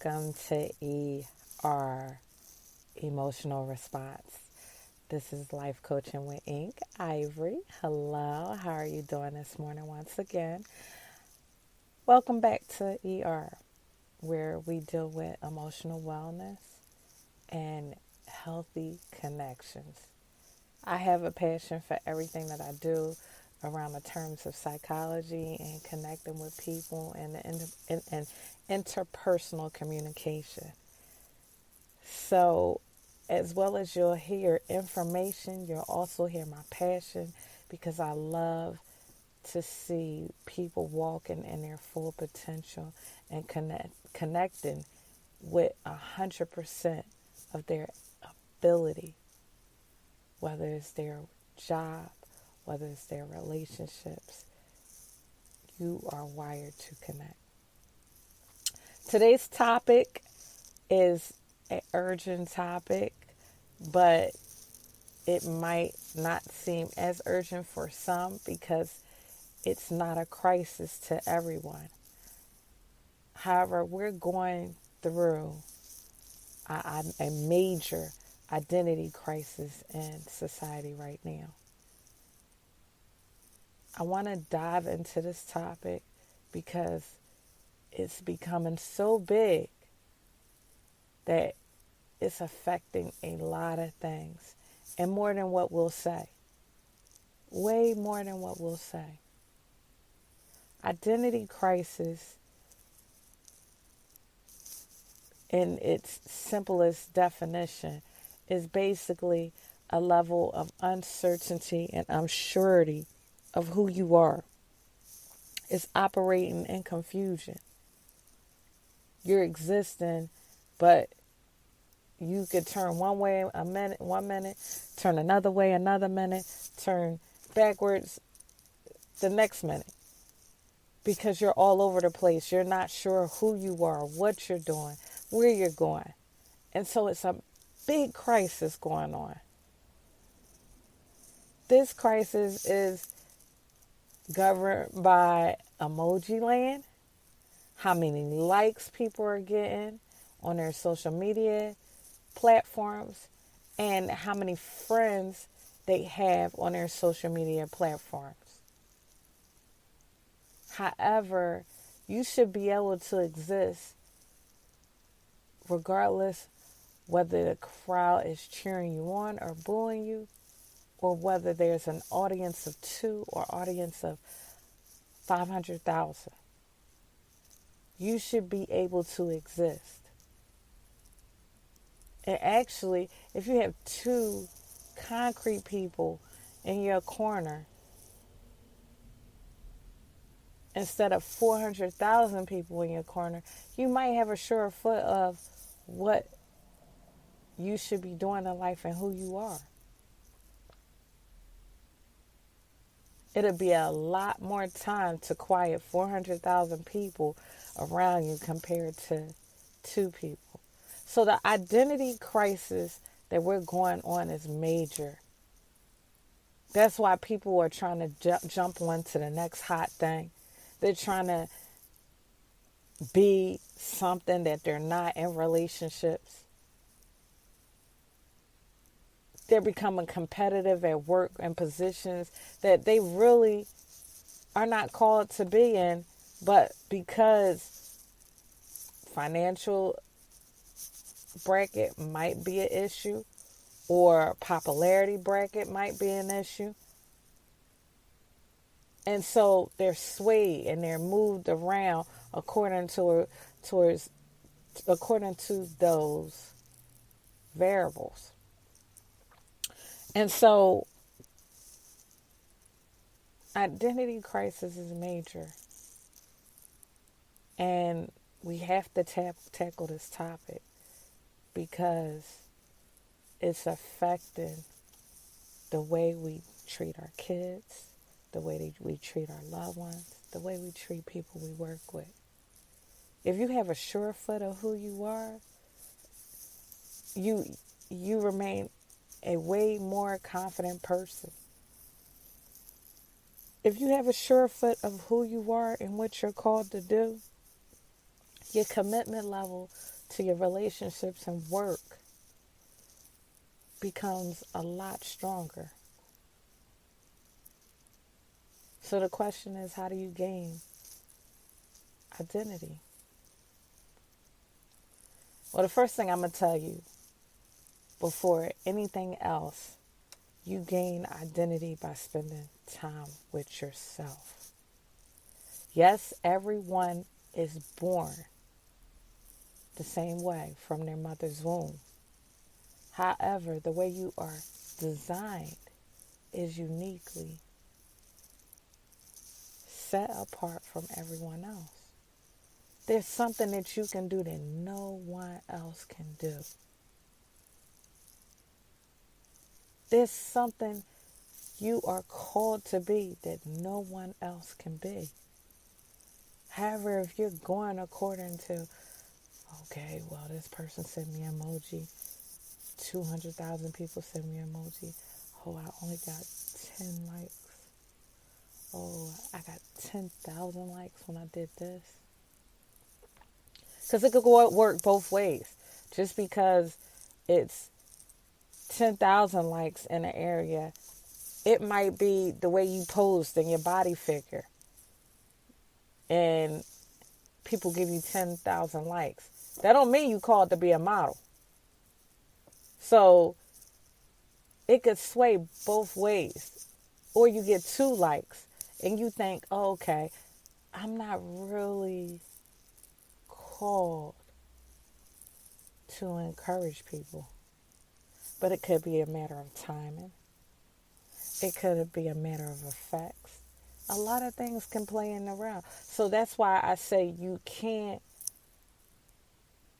Welcome to ER, Emotional Response. This is Life Coaching with Inc. Ivory. Hello, how are you doing this morning once again? Welcome back to ER, where we deal with emotional wellness and healthy connections. I have a passion for everything that I do around the terms of psychology and connecting with people and interpersonal communication. So, as well as you'll hear information, you'll also hear my passion because I love to see people walking in their full potential and connecting with 100% of their ability, whether it's their job, whether it's their relationships. You are wired to connect. Today's topic is an urgent topic, but it might not seem as urgent for some because it's not a crisis to everyone. However, we're going through a major identity crisis in society right now. I want to dive into this topic because it's becoming so big that it's affecting a lot of things, and more than what we'll say. Way more than what we'll say. Identity crisis, in its simplest definition, is basically a level of uncertainty and unsurety of who you are. It's operating in confusion. You're existing, but you could turn one way one minute, turn another way another minute, turn backwards the next minute. Because you're all over the place. You're not sure who you are, what you're doing, where you're going. And so it's a big crisis going on. This crisis is governed by emoji land, how many likes people are getting on their social media platforms, and how many friends they have on their social media platforms. However, you should be able to exist regardless whether the crowd is cheering you on or booing you, or whether there's an audience of 2 or audience of 500,000. You should be able to exist. And actually, if you have 2 concrete people in your corner, instead of 400,000 people in your corner, you might have a surer foot of what you should be doing in life and who you are. It'll be a lot more time to quiet 400,000 people around you compared to 2 people. So the identity crisis that we're going on is major. That's why people are trying to jump on to the next hot thing. They're trying to be something that they're not in relationships. They're becoming competitive at work and positions that they really are not called to be in, but because financial bracket might be an issue or popularity bracket might be an issue. And so they're swayed and they're moved around according to those variables. And so identity crisis is major. And we have to tackle this topic because it's affecting the way we treat our kids, the way we treat our loved ones, the way we treat people we work with. If you have a sure foot of who you are, you remain a way more confident person. If you have a sure foot of who you are and what you're called to do, Your commitment level to your relationships and work becomes a lot stronger. So the question is, how do you gain identity? Well, the first thing I'm going to tell you before anything else, you gain identity by spending time with yourself. Yes, everyone is born the same way from their mother's womb. However, the way you are designed is uniquely set apart from everyone else. There's something that you can do that no one else can do. There's something you are called to be that no one else can be. However, if you're going according to, okay, well, this person sent me an emoji, 200,000 people sent me an emoji. Oh, I only got 10 likes. Oh, I got 10,000 likes when I did this. Because it could work both ways. Just because it's 10,000 likes in an area, it might be the way you posed and your body figure. And people give you 10,000 likes. That don't mean you called to be a model. So it could sway both ways. Or you get 2 likes and you think, oh, okay, I'm not really called to encourage people. But it could be a matter of timing. It could be a matter of effects. A lot of things can play in the round. So that's why I say you can't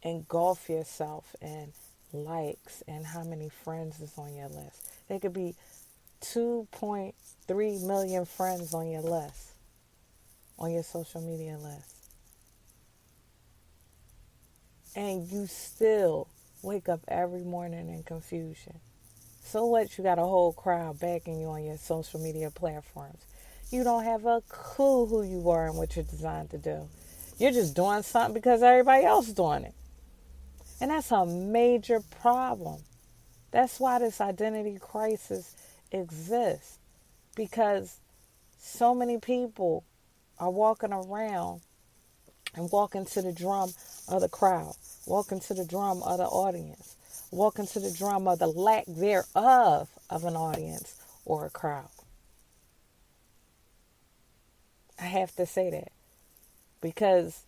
engulf yourself in likes and how many friends is on your list. There could be 2.3 million friends on your list, on your social media list. And you still wake up every morning in confusion. So what? You got a whole crowd backing you on your social media platforms. You don't have a clue who you are and what you're designed to do. You're just doing something because everybody else is doing it. And that's a major problem. That's why this identity crisis exists. Because so many people are walking around and walking to the drum of the crowd, walking to the drum of the audience, walking to the drum of the lack thereof of an audience or a crowd. I have to say that because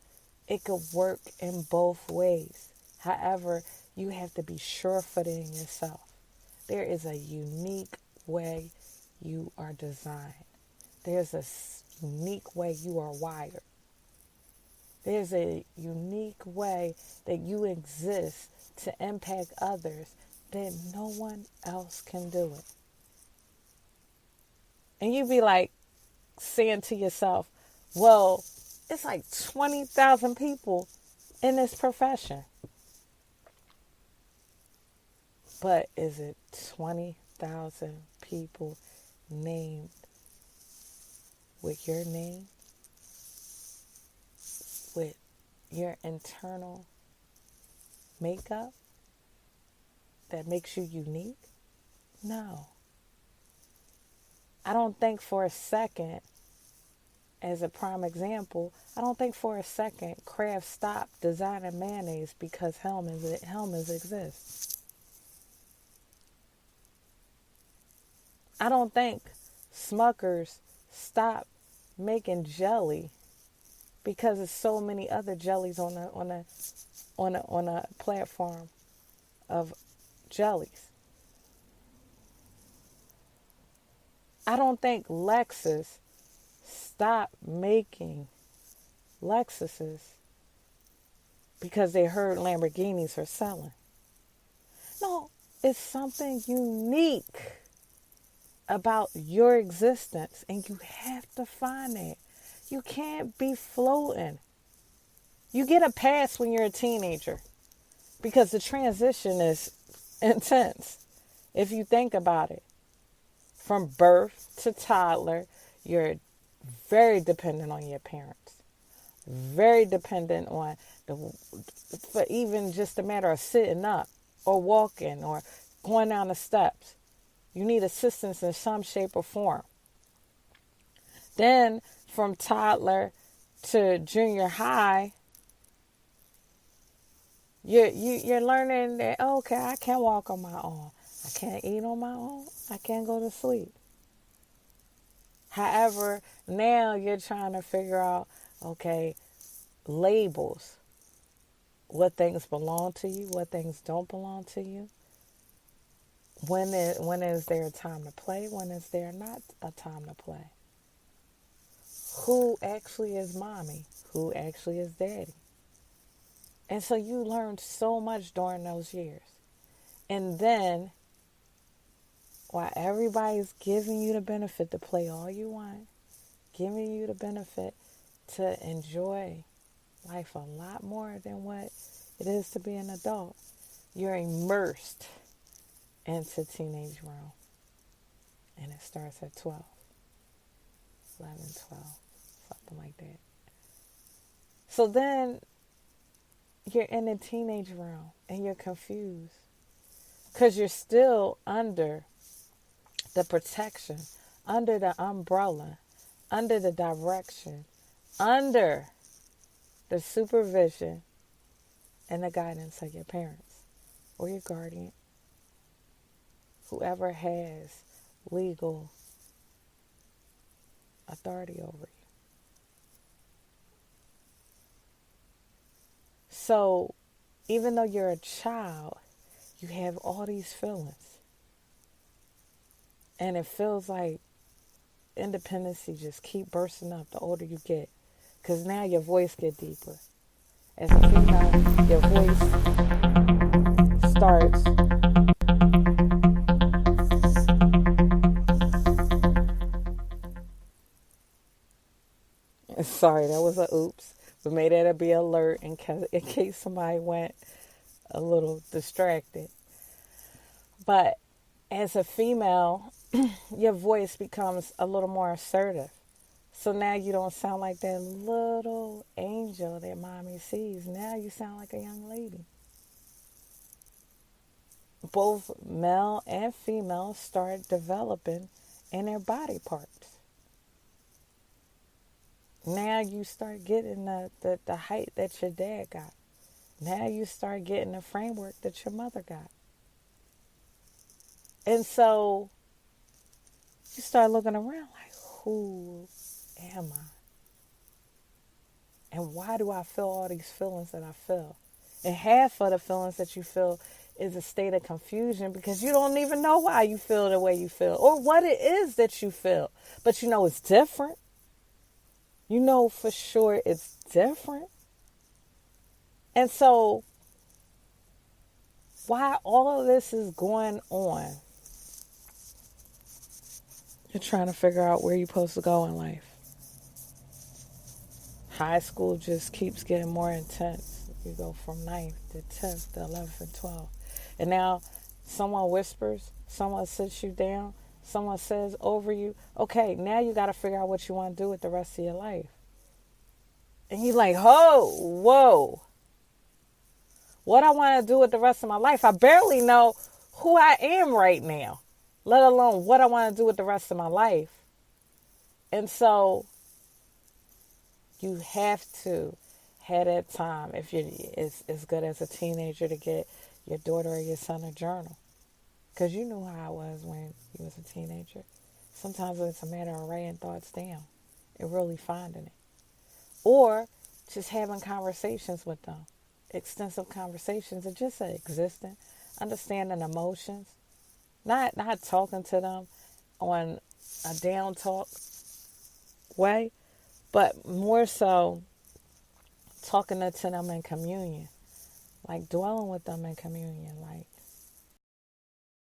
it could work in both ways. However, you have to be sure-footed in yourself. There is a unique way you are designed. There's a unique way you are wired. There's a unique way that you exist to impact others that no one else can do it. And you be like saying to yourself, well, it's like 20,000 people in this profession. But is it 20,000 people named with your name? With your internal makeup that makes you unique? No. I don't think for a second, as a prime example, I don't think for a second Kraft stopped designing mayonnaise because Hellmann's exists. I don't think Smucker's stopped making jelly because there's so many other jellies on a platform of jellies. I don't think Lexus stopped making Lexuses because they heard Lamborghinis are selling. No, it's something unique about your existence, and you have to find it. You can't be floating. You get a pass when you're a teenager because the transition is intense. If you think about it, from birth to toddler, you're very dependent on your parents, very dependent on for even just a matter of sitting up or walking or going down the steps. You need assistance in some shape or form. Then from toddler to junior high, you're learning that, okay, I can walk on my own. I can't eat on my own. I can't go to sleep. However, now you're trying to figure out, okay, labels. What things belong to you, what things don't belong to you. When is there a time to play? When is there not a time to play? Who actually is mommy? Who actually is daddy? And so you learned so much during those years. And then, while everybody's giving you the benefit to play all you want, giving you the benefit to enjoy life a lot more than what it is to be an adult, you're immersed into teenage realm. And it starts at 12, 11, 12, something like that. So then you're in the teenage realm and you're confused because you're still under the protection, under the umbrella, under the direction, under the supervision and the guidance of your parents or your guardian, whoever has legal authority over you. So even though you're a child, you have all these feelings. And it feels like independency just keep bursting up the older you get. Because now your voice get deeper. As a female, your voice starts sorry, that was a oops. But may that be alert in case somebody went a little distracted. But as a female, your voice becomes a little more assertive. So now you don't sound like that little angel that mommy sees. Now you sound like a young lady. Both male and female start developing in their body parts. Now you start getting the height that your dad got. Now you start getting the framework that your mother got. And so you start looking around like, who am I? And why do I feel all these feelings that I feel? And half of the feelings that you feel is a state of confusion because you don't even know why you feel the way you feel or what it is that you feel. But you know it's different. You know for sure it's different. And so while all of this is going on, you're trying to figure out where you're supposed to go in life. High school just keeps getting more intense. You go from 9th to 10th to 11th and 12th. And now someone whispers, someone sits you down, someone says over you, okay, now you got to figure out what you want to do with the rest of your life. And you're like, whoa. What I want to do with the rest of my life? I barely know who I am right now, let alone what I want to do with the rest of my life. And so you have to have that time, if you're as good as a teenager, to get your daughter or your son a journal. Because you knew how I was when you was a teenager. Sometimes it's a matter of writing thoughts down and really finding it. Or just having conversations with them. Extensive conversations of just existing, understanding emotions. Not talking to them on a down talk way, but more so talking to them in communion. Like dwelling with them in communion. Like,